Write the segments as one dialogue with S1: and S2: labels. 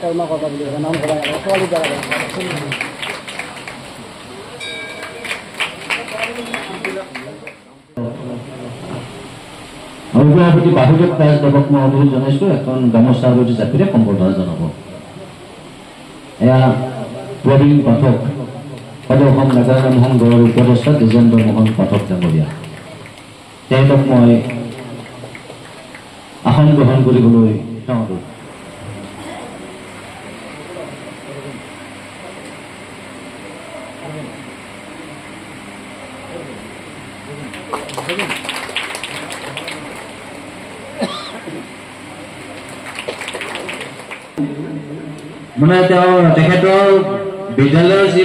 S1: কৰ্ম কৰবা বুলি নাম কৰা ছোৱালী দ্বাৰা
S2: সভাপতি বাহুদেৱ দাসদেৱক মই অনুৰোধ জনাইছোঁ এখন গামোচা আৰু জাপিৰে সম্বৰ্ধনা জনাব। এয়া প্ৰবীণ পাঠক সদৌ অসম নাগাৰা সংঘৰ উপদেষ্টা দ্বিজেন্দ্ৰ মোহন পাঠক ডাঙৰীয়া, তেখেতক মই আসন গ্ৰহণ কৰিবলৈ অনুৰোধ। মানে তেখেতৰ বিদ্যালয়ৰ যি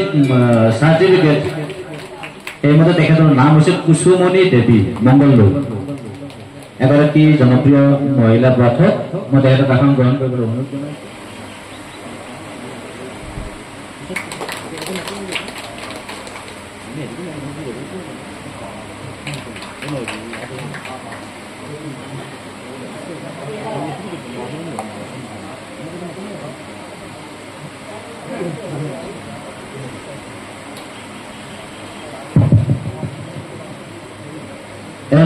S2: চাৰ্টিফিকেট সেইমতে তেখেতৰ নাম হৈছে কুসুমণি দেৱী মংগলদৈ, এগৰাকী জনপ্ৰিয় মহিলা পাঠক। মই তেখেতক আসন গ্ৰহণ কৰিবলৈ অনুৰোধ জনাইছোঁ।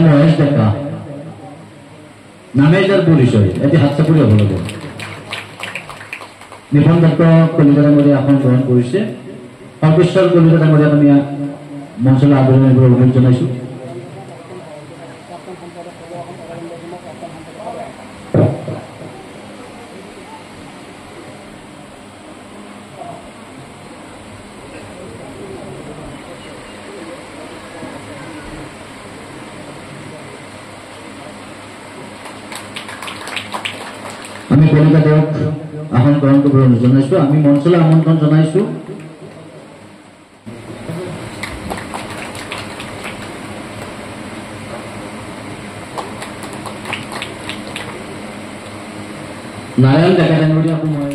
S2: মহেশ ডেকা নামে যাৰ পৰিচয় এটি হাত চাপৰি হ'ব লাগে। নিপন দত্ত কলিতা ডাঙৰীয়া আসন গ্ৰহণ কৰিছে। সৰ্বেশ্বৰ কলিতা ডাঙৰীয়াক আমি মঞ্চলৈ আদৰণি জনাবলৈ অনুৰোধ জনাইছোঁ। আমি কলিতা দেৱক আসন গ্ৰহণ কৰিবলৈ অনুৰোধ জনাইছোঁ। আমি মঞ্চলৈ আমন্ত্ৰণ জনাইছোঁ নাৰায়ণ ডেকা ডাঙৰীয়াকো মই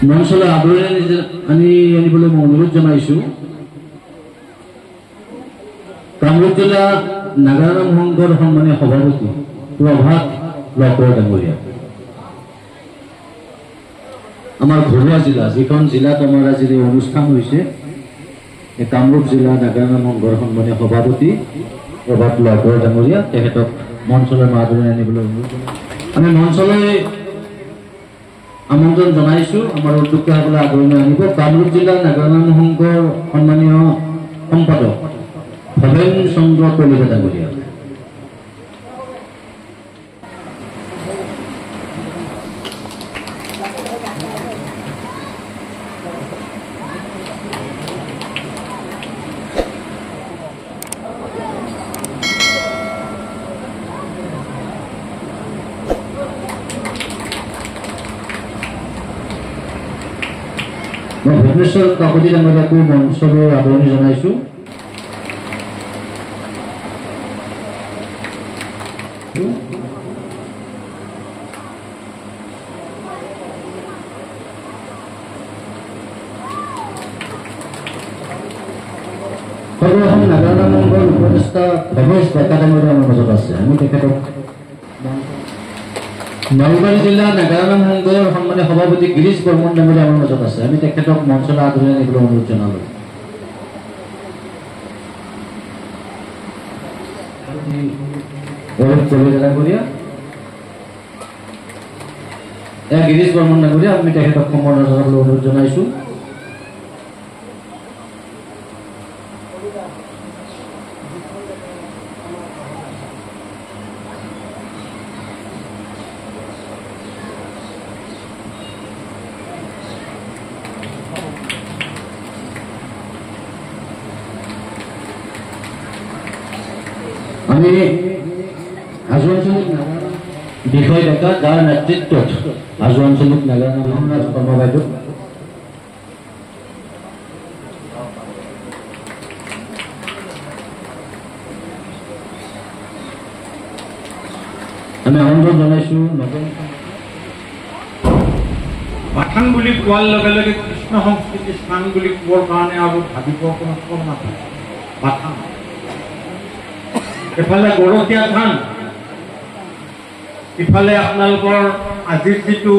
S2: মঞ্চলৈ আদৰণি আনিবলৈ মই অনুৰোধ জনাইছোঁ। কামৰূপ জিলা নাগাৰা সংঘৰ সন্মানীয় সভাপতি প্ৰভাত লকৰ ডাঙৰীয়া, আমাৰ ঘৰুৱা জিলা যিখন জিলাত আমাৰ আজি এই অনুষ্ঠান হৈছে এই কামৰূপ জিলা নাগাৰা সংঘৰ সন্মানীয় সভাপতি প্ৰভাত লকৰ ডাঙৰীয়া, তেখেতক মঞ্চলৈ আদৰণি আনিবলৈ অনুৰোধ জনাইছোঁ। আমি মঞ্চলৈ আমন্ত্ৰণ জনাইছোঁ। আমাৰ উদ্যোক্তাসকলে আদৰণি আনিব কামৰূপ জিলা নাগাৰা সংঘৰ সন্মানীয় সম্পাদক ভৱেন চন্দ্ৰ কলিতা ডাঙৰীয়া। মই ভুৱনেশ্বৰ কাকতি ডাঙৰীয়াকো মঞ্চলৈ আদৰণি জনাইছোঁ। সদৌ অসম নাগাৰা সংঘৰ উপদেষ্টা ভৱেশ ডেকা ডাঙৰীয়া আমাৰ মাজত আছে। আমি তেখেতক নলবাৰী জিলা নাগাৰা সংঘৰ সন্মানীয় সভাপতি গিৰীশ বৰ্মন ডাঙৰীয়া আমাৰ মাজত আছে। আমি তেখেতক মঞ্চলৈ আদৰণি আনিবলৈ অনুৰোধ জনালোঁ। কলিতা ডাঙৰীয়া গিৰীশ বৰ্মন ডাঙৰীয়া, আমি তেখেতক সম্বৰ্ধনা জনাবলৈ অনুৰোধ জনাইছোঁ। আমি হাজো আঞ্চলিক নাগাৰা বিষয় ডেকা যাৰ নেতৃত্বত হাজো আঞ্চলিক নাগাৰা মোহনৰাজ কৰ্মা বাইদেউ আমি আমন্ত্ৰণ জনাইছোঁ।
S3: পাঠান বুলি কোৱাৰ লগে লগে কৃষ্ণ সংস্কৃতিৰ স্থান বুলি কোৱাৰ কাৰণে আৰু ভাবিব কোনো নাথাকে। পাঠান এফালে গৰখীয়া থান ইফালে আপোনালোকৰ আজিৰ যিটো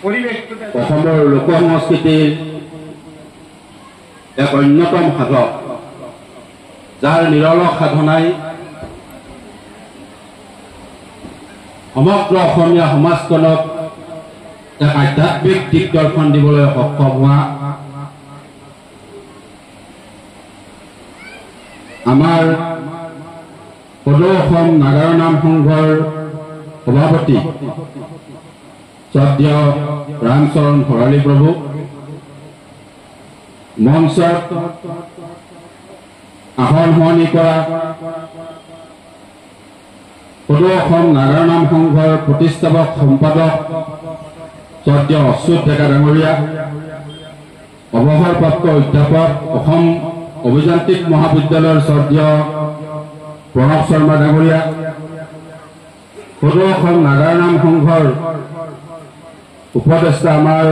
S3: পৰিৱেশটো
S4: অসমৰ লোক সংস্কৃতিৰ এক অন্যতম সাধক যাৰ নিৰলস সাধনাই সমগ্ৰ অসমীয়া সমাজখনক এক আধ্যাত্মিক দিগদৰ্শন দিবলৈ সক্ষম হোৱা আমাৰ সদৌ অসম নাগাৰা নাম সংঘৰ সভাপতি শ্ৰদ্ধেয় ৰামচৰণ ভৰালী প্ৰভু, মঞ্চত আসন সলনি কৰা সদৌ অসম নাগাৰা নাম সংঘৰ প্ৰতিষ্ঠাপক সম্পাদক শ্ৰদ্ধেয় অচ্যুত ডেকা ডাঙৰীয়া, অৱসৰপ্ৰাপ্ত অধ্যাপক অসম অভিযান্ত্ৰিক মহাবিদ্যালয়ৰ শ্ৰদ্ধেয় প্ৰণৱ শৰ্মা ডাঙৰীয়া, সদৌ অসম নাগাৰা নাম সংঘৰ উপদেষ্টা আমাৰ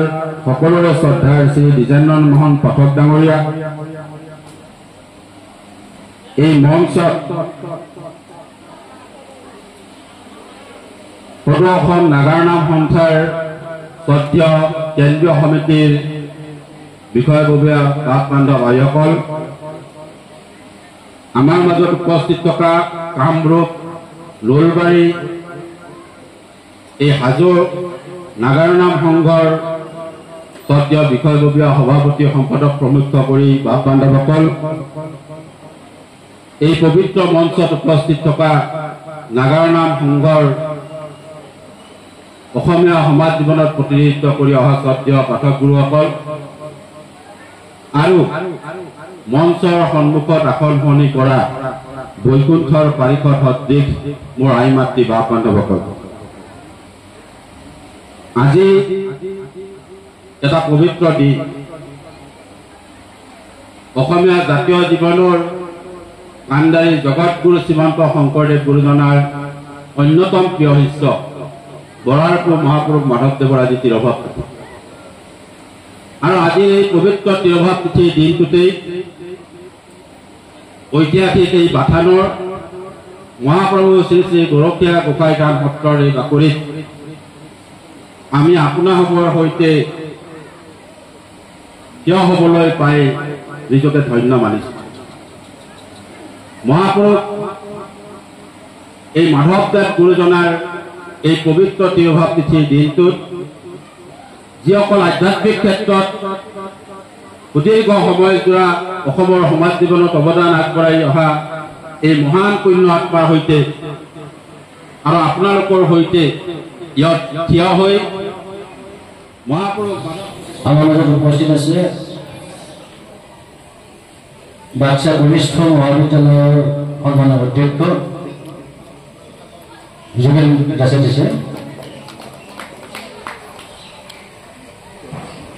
S4: সকলোৰে শ্ৰদ্ধাৰ শ্ৰী দ্বিজেন্দ্ৰ মোহন পাঠক ডাঙৰীয়া, এই মঞ্চত সদৌ অসম নাগাৰা নাম সন্থাৰ শ্ৰদ্ধেয় কেন্দ্ৰীয় সমিতিৰ বিষয়ববীয়া বাপ বান্ধৱ আইসকল, আমাৰ মাজত উপস্থিত থকা কামৰূপ, নলবাৰী, এই হাজো নাগাৰা নাম সংঘৰ শ্ৰদ্ধেয় বিষয়ববীয়া সভাপতি সম্পাদক প্ৰমুখ কৰি বাপ বান্ধৱসকল, এই পবিত্ৰ মঞ্চত উপস্থিত থকা নাগাৰা নাম সংঘৰ অসমীয়া সমাজ জীৱনত প্ৰতিনিধিত্ব কৰি অহা শ্ৰদ্ধেয় পাঠক গুৰুসকল আৰু মঞ্চৰ সন্মুখত আসন সলনি কৰা বৈকুণ্ঠৰ পাৰিষদ সদৃশ মোৰ আই মাতৃ বাপ বান্ধৱসকল, আজি এটা পবিত্ৰ দিন। অসমীয়া জাতীয় জীৱনৰ কাণ্ডাৰী জগতগুৰু শ্ৰীমন্ত শংকৰদেৱ গুৰুজনাৰ অন্যতম প্ৰিয় শিষ্য বৰাৰপুৰ মহাপুৰুষ মাধৱদেৱৰ আজি তিৰোভাৱ তিথি আৰু আজি এই পবিত্ৰ তিৰোভাৱ তিথিৰ দিনটোতেই ঐতিহাসিক এই বাথানৰ মহাপ্ৰভু শ্ৰী শ্ৰী গৰখীয়া গোসাঁই থান সত্ৰৰ এই বাকৰিত আমি আপোনাসৱৰ সৈতে থিয় হ'বলৈ পাই নিজকে ধন্য মানিছোঁ। মহাপুৰুষ এই মাধৱদেৱ গুৰুজনাৰ এই পবিত্ৰ তিৰোভাৱ তিথিৰ দিনটোত যিসকল আধ্যাত্মিক ক্ষেত্ৰত সুদীৰ্ঘ সময়জোৰা অসমৰ সমাজ জীৱনত অৱদান আগবঢ়াই অহা এই মহান পুণ্য আত্মাৰ সৈতে আৰু আপোনালোকৰ সৈতে ইয়াত থিয় হৈ মহাপুৰুষ
S2: আমাৰ মাজত উপস্থিত আছে বাক্সা বৰিষ্ঠ মহাবিদ্যালয়ৰ সন্মানৰ অধ্যক্ষ যোগেন দাসে দিছে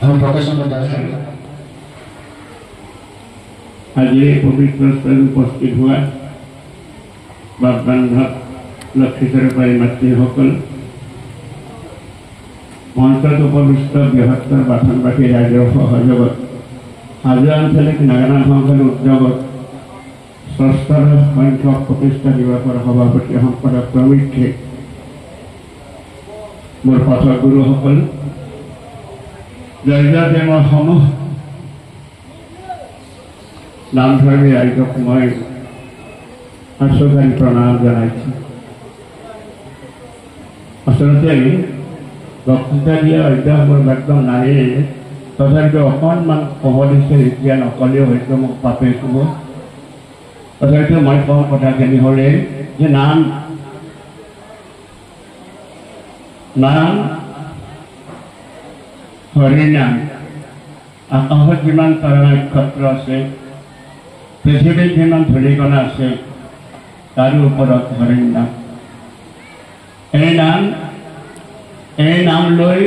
S2: আৰু প্ৰকাশনৰ দাস
S3: আজি এই পবিত্ৰ স্থলীত উপস্থিত হোৱা বাপ বান্ধৱ লক্ষীস্বৰূপাৰী মাতৃসকল, মঞ্চত উপবিষ্ট বৃহত্তৰ বাথনবাসী ৰাইজৰ সহযোগত হাজো আঞ্চলিক নাগাৰা সংঘৰ উদ্যোগত ষষ্ঠ সংখ্যক প্ৰতিষ্ঠা দিৱসৰ সভাপতি সম্পাদক প্ৰমুখ্যে মোৰ পাঠক গুৰুসকল, জয়জয় প্ৰেমৰ সমূহ নামধৰ্মী ৰাইজক মই আচৰিত প্ৰণাম জনাইছোঁ। আচলতে বক্তৃতা দিয়া অভ্যাস মোৰ একদম নায়েই, তথাপিও অকণমান সহজে এতিয়া নকলেও হয়তো মোক পাপে ক'ব। তথাপিও মই কওঁ কথাখিনি হ'লে যে নাম হৰিনাম। আকাশত যিমান তৰা নক্ষত্ৰ আছে, পৃথিৱীত যিমান ধূলিকণা আছে, তাৰো ওপৰত হৰিৰ নাম। এই নাম লৈ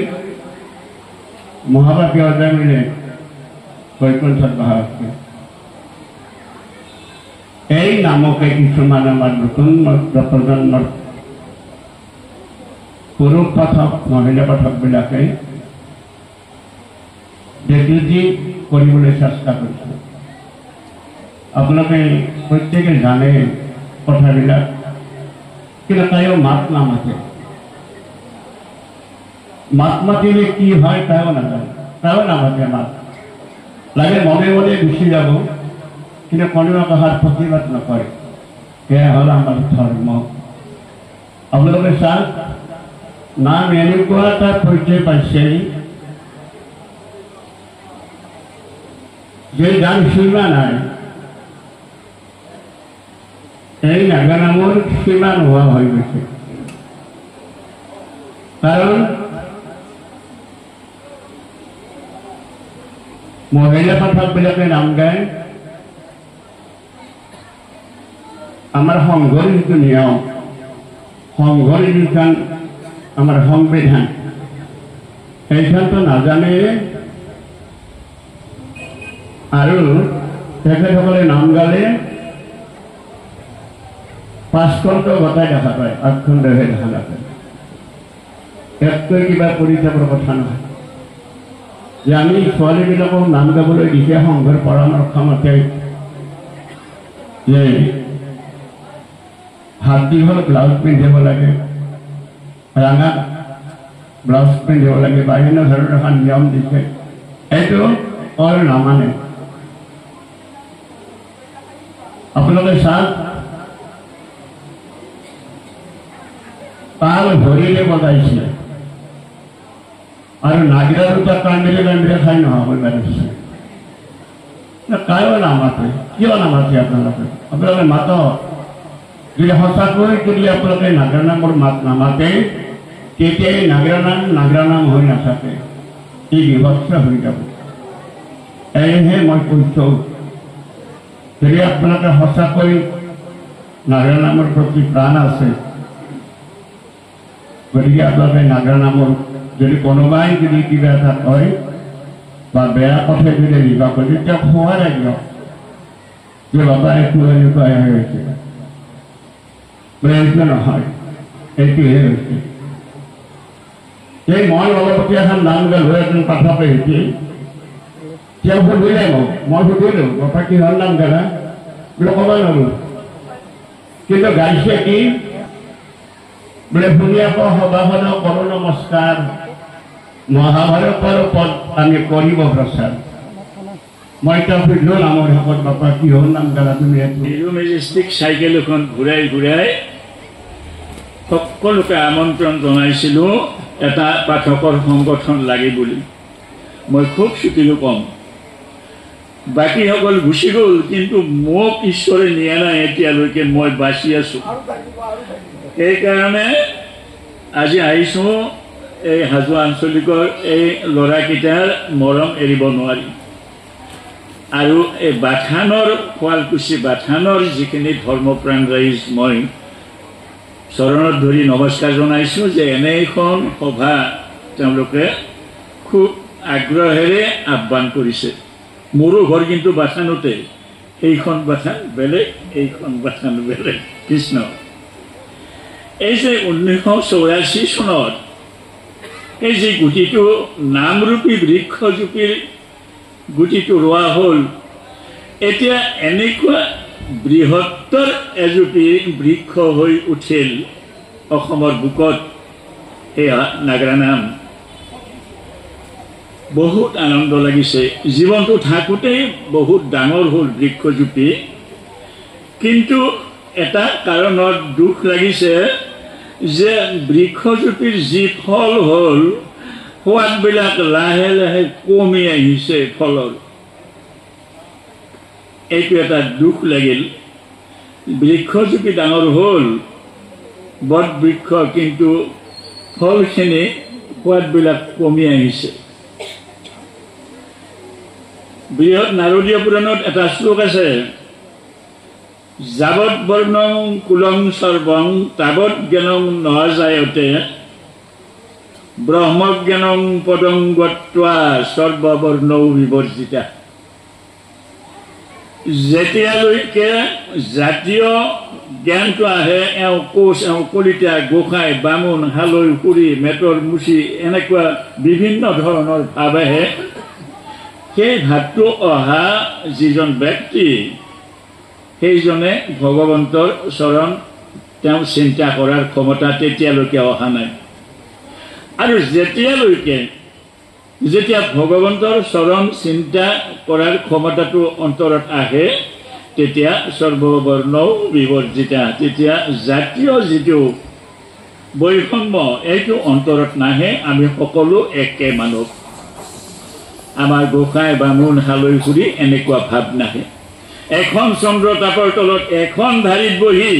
S3: মহাপাপী অজামিলে বৈকুণ্ঠত বাস আছে। এই নামকে কিছুমান আমাৰ নতুন প্ৰজন্মৰ পুৰুষ পাঠক মহিলা পাঠকবিলাকে যি কৰিবলৈ চেষ্টা কৰিছোঁ। আপোনালোকে প্ৰত্যেকে জানে কথাবিলাক, কিন্তু তাইও মাত নামাতে। মাত মাতিলে কি হয় তাইও নাজানে, তাইও নামাতে মাত। লাগে মনে মনে গুচি যাব, কিন্তু কোনেও কাহাৰ প্ৰতিবাদ নকৰে। সেয়া হ'ল আমাৰ ধৰ্ম। আপোনালোকে চাওক, নাম এনেকুৱা এটা পৰ্যায় পাইছে যে যাৰ সীমা নাই। এই নাগা নামৰ সীমা নোহোৱা হৈ গৈছে। কাৰণ মহিলা পাঠকবিলাকে নাম গায়। আমাৰ সংঘৰ যিটো নিয়ম, সংঘৰ যিখন আমাৰ সংবিধান, সেইখনটো নাজানে। আৰু তেখেতসকলে নাম গালে পাঁচখনটো গোটাই দেখা পায়, আঠখনহে দেখা নাপায়। এককৈ কিবা কৰি যাবৰ কথা নহয় যে আমি ছোৱালীবিলাকক নাম গাবলৈ দিছে সংঘৰ পৰামৰ্শ মতে যে হাত দীঘল ব্লাউজ পিন্ধিব লাগে, ৰঙা ব্লাউজ পিন্ধিব লাগে, বা এনে ধৰণৰ এখন নিয়ম দিছে। এইটো অৰ নামানে। আপোনালোকে চাওক, তাল ভৰিৰে বজাইছে আৰু নাগিৰা দুটা কান্দিৰে কান্দিৰে খাই নহ'ব পাৰিছে। কায়ো নামাতে, কিয় নামাতে আপোনালোকে? আপোনালোকে মাতক। যদি সঁচাকৈ যদি আপোনালোকে নাগৰা নামৰ মাত নামাতে, তেতিয়াই নাগৰা নাম হৈ নাথাকে, ই বিভৎস হৈ যাব। এয়েহে মই কৈছোঁ, যদি আপোনালোকে সঁচাকৈ নাগৰা নামৰ প্ৰতি প্ৰাণ আছে, গতিকে আপোনালোকে নাগৰা নামৰ যদি কোনোবাই যদি কিবা এটা কয় বা বেয়া কথা যদি নিবা কৰে, তেতিয়া খোৱা লাগিব যে বাবা এইটো এনেকুৱা হৈছে। এইটো নহয়, এইটোহে হৈছে। এই মই অলপতে এখন নাম গালো, এজন পাঠকে হৈছে, তেওঁ সুধিলে মোক, মই সুধিলোঁ বাপা কিহৰ নাম গালা? বোলে ক'ব নোৱাৰো। কিন্তু গাইছে কি? বোলে শুনি আকৌ সভাসদ কৰো নমস্কাৰ, মহাভাৰতৰ পদ আমি কৰিব প্ৰচাৰ। মই এতিয়া সুধিলোঁ নামৰ শেষত, বাপা কিহৰ নাম গালা তুমি?
S5: হিৰো মেজেষ্টিক চাইকেল এখন ঘূৰাই ঘূৰাই সকলোকে আমন্ত্ৰণ জনাইছিলোঁ এটা পাঠকৰ সংগঠন লাগে বুলি। মই খুব চুটিলোঁ কম, বাকীসকল গুচি গ'ল, কিন্তু মোক ঈশ্বৰে নিয়া নাই এতিয়ালৈকে। মই বাচি আছোঁ। সেইকাৰণে আজি আহিছোঁ এই হাজো আঞ্চলিকৰ এই ল'ৰাকেইটাৰ মৰম এৰিব নোৱাৰি। আৰু এই বাথানৰ, শুৱালকুছি বাথানৰ যিখিনি ধৰ্মপ্ৰাণ ৰাইজ, মই চৰণত ধৰি নমস্কাৰ জনাইছোঁ যে এনে এখন সভা তেওঁলোকে খুব আগ্ৰহেৰে আহ্বান কৰিছে। মোৰো ঘৰ কিন্তু বাথানতে। এইখন বাথান বেলেগ, এইখন বাথান বেলেগ। কৃষ্ণ। এই যে 1984 চনত এই যে গুটিটো নামৰূপী বৃক্ষজোপীৰ গুটিটো ৰোৱা হ'ল, এতিয়া এনেকুৱা বৃহত্তৰ এজুপি বৃক্ষ হৈ উঠিল অসমৰ বুকত, সেয়া নাগৰা নাম। বহুত আনন্দ লাগিছে। জীৱনটো থাকোঁতেই বহুত ডাঙৰ হ'ল বৃক্ষজোপি, কিন্তু এটা কাৰণত দুখ লাগিছে যে বৃক্ষজোপীৰ যি ফল হ'ল, সোৱাদবিলাক লাহে লাহে কমি আহিছে ফলৰ। এইটো এটা দুখ লাগিল। বৃক্ষজোপি ডাঙৰ হ'ল, বট বৃক্ষ, কিন্তু ফলখিনি সোৱাদবিলাক কমি আহিছে। বৃহৎ নাৰদীয় পুৰাণত এটা শ্লোক আছে, যাৱৎ বৰ্ণং কুলং সৰ্বং তাৱৎ জ্ঞানং নজায়তে ব্ৰহ্মজ্ঞানং পদং গত্বা সৰ্ববৰ্ণৌ বিবৰ্জিতা। যেতিয়ালৈকে জাতীয় জ্ঞানটো আহে, এওঁ কোচ, এওঁ কলিতা, গোসাঁই, বামুণ, হালৈ, সুৰি, মেটৰ, মুচি, এনেকুৱা বিভিন্ন ধৰণৰ ভাৱ আহে, সেই ভাৱটো অহা যিজন ব্যক্তি সেইজনে ভগৱন্তৰ চৰণ তেওঁ চিন্তা কৰাৰ ক্ষমতা তেতিয়ালৈকে অহা নাই। আৰু যেতিয়া ভগৱন্তৰ চৰণ চিন্তা কৰাৰ ক্ষমতাটো অন্তৰত আহে তেতিয়া সৰ্ববৰ্ণ বিবৰ্জিতা, তেতিয়া জাতীয় যিটো বৈষম্য এইটো অন্তৰত নাহে। আমি সকলো একে মানৱ। আমাৰ গোসাঁই বামুণ হালৈ ফুৰি এনেকুৱা ভাৱ নাহে। এখন চন্দ্ৰতাপৰ তলত এখন ধাৰিত বহি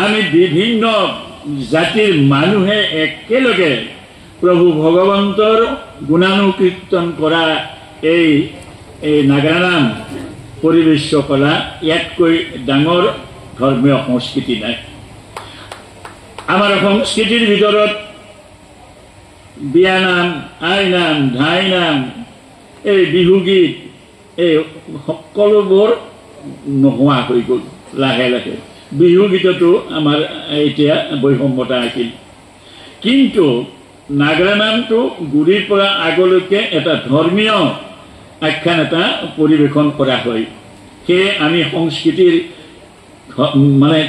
S5: আমি বিভিন্ন জাতিৰ মানুহে একেলগে প্ৰভু ভগৱন্তৰ গুণানুকীৰ্তন কৰা এই নাগাৰা নাম পৰিবেশ্য কলা ইয়াতকৈ ডাঙৰ ধৰ্মীয় সংস্কৃতি নাই। আমাৰ সংস্কৃতিৰ ভিতৰত বিয়ানাম, আইনাম, ধাইনাম, এই বিহুগীত এই সকলোবোৰ নোহোৱা হৈ গ'ল লাহে লাহে। বিহুগীততো আমাৰ এতিয়া বৈষম্যতা আছিল, কিন্তু নাগাৰা নামটো গুৰিৰ পৰা আগলৈকে এটা ধৰ্মীয় আখ্যান এটা পৰিৱেশন কৰা হয়। সেয়ে আমি সংস্কৃতিৰ মানে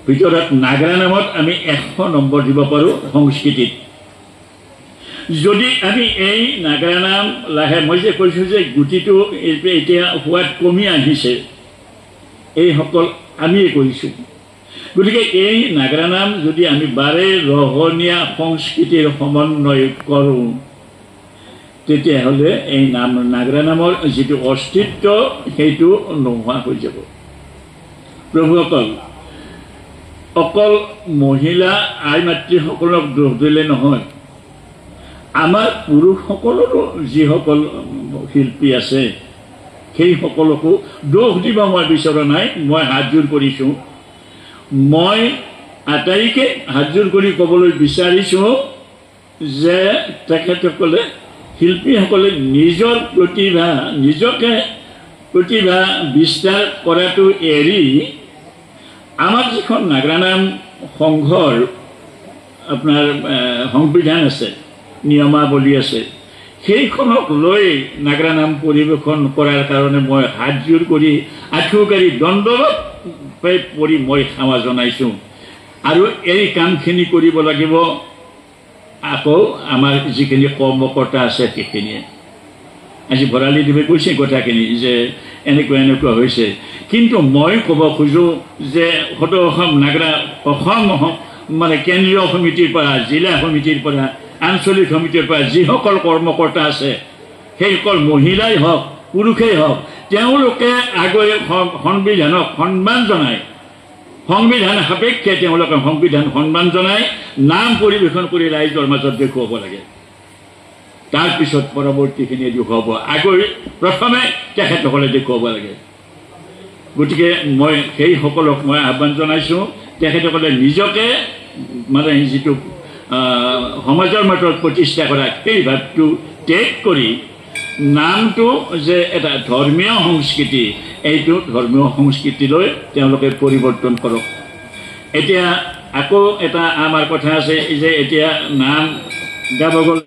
S5: ভিতৰত নাগাৰা নামত আমি 100 নম্বৰ দিব পাৰোঁ সংস্কৃতিত। যদি আমি এই নাগাৰা নাম লাহে, মই যে কৈছোঁ যে গুটিটো এতিয়া সোৱাদ কমি আহিছে, এইসকল আমিয়ে কৰিছোঁ। গতিকে এই নাগাৰা নাম যদি আমি বাৰে ৰহণীয়া সংস্কৃতিৰ সমন্বয় কৰোঁ তেতিয়াহ'লে এই নাগাৰা নামৰ যিটো অস্তিত্ব সেইটো নোহোৱা হৈ যাব। প্ৰভুসকল, অকল মহিলা আই মাতৃসকলক দোষ দিলে নহয়, আমাৰ পুৰুষসকলৰো যিসকল শিল্পী আছে সেই সকলকো দোষ দিব মই বিচৰা নাই। মই হাতযোৰ কৰিছোঁ, মই আটাইকে হাতযোৰ কৰি ক'বলৈ বিচাৰিছোঁ যে তেখেতসকলে শিল্পীসকলে নিজৰ নিজকে প্ৰতিভা বিস্তাৰ কৰাটো এৰি আমাৰ যিখন নাগাৰা নাম সংঘৰ আপোনাৰ সংবিধান আছে, নিয়মাৱলী আছে, সেইখনক লৈ নাগাৰা নাম পৰিৱেশন কৰাৰ কাৰণে মই হাতযোৰ কৰি আঁঠুকাৰি দণ্ডৱত পৰি মই সেৱা জনাইছোঁ। আৰু এই কামখিনি কৰিব লাগিব আকৌ আমাৰ যিখিনি কৰ্মকৰ্তা আছে সেইখিনিয়ে। আজি ভৰালীদেৱে কৈছে কথাখিনি যে এনেকুৱা হৈছে, কিন্তু মই ক'ব খোজোঁ যে সদৌ অসম নাগাৰা অসম মানে কেন্দ্ৰীয় সমিতিৰ পৰা, জিলা সমিতিৰ পৰা, আঞ্চলিক সমিতিৰ পৰা যিসকল কৰ্মকৰ্তা আছে সেইসকল মহিলাই হওক পুৰুষেই হওক, তেওঁলোকে আগৰে সংবিধানক সন্মান জনাই, সংবিধান সাপেক্ষে তেওঁলোকে সংবিধান সন্মান জনাই নাম পৰিৱেশন কৰি ৰাইজৰ মাজত দেখুৱাব লাগে। তাৰপিছত পৰৱৰ্তীখিনিয়ে দেখুৱাব, প্ৰথমে তেখেতসকলে দেখুৱাব লাগে। গতিকে মই সেইসকলক মই আহ্বান জনাইছোঁ, তেখেতসকলে নিজকে মানে যিটো সমাজৰ মাজত প্ৰতিষ্ঠা কৰা সেই ভাৱটো ত্যাগ কৰি নামটো যে এটা ধৰ্মীয় সংস্কৃতি, এইটো ধৰ্মীয় সংস্কৃতিলৈ তেওঁলোকে পৰিৱৰ্তন কৰক। এতিয়া আকৌ এটা আমাৰ কথা আছে যে এতিয়া নাম গাব গ'লে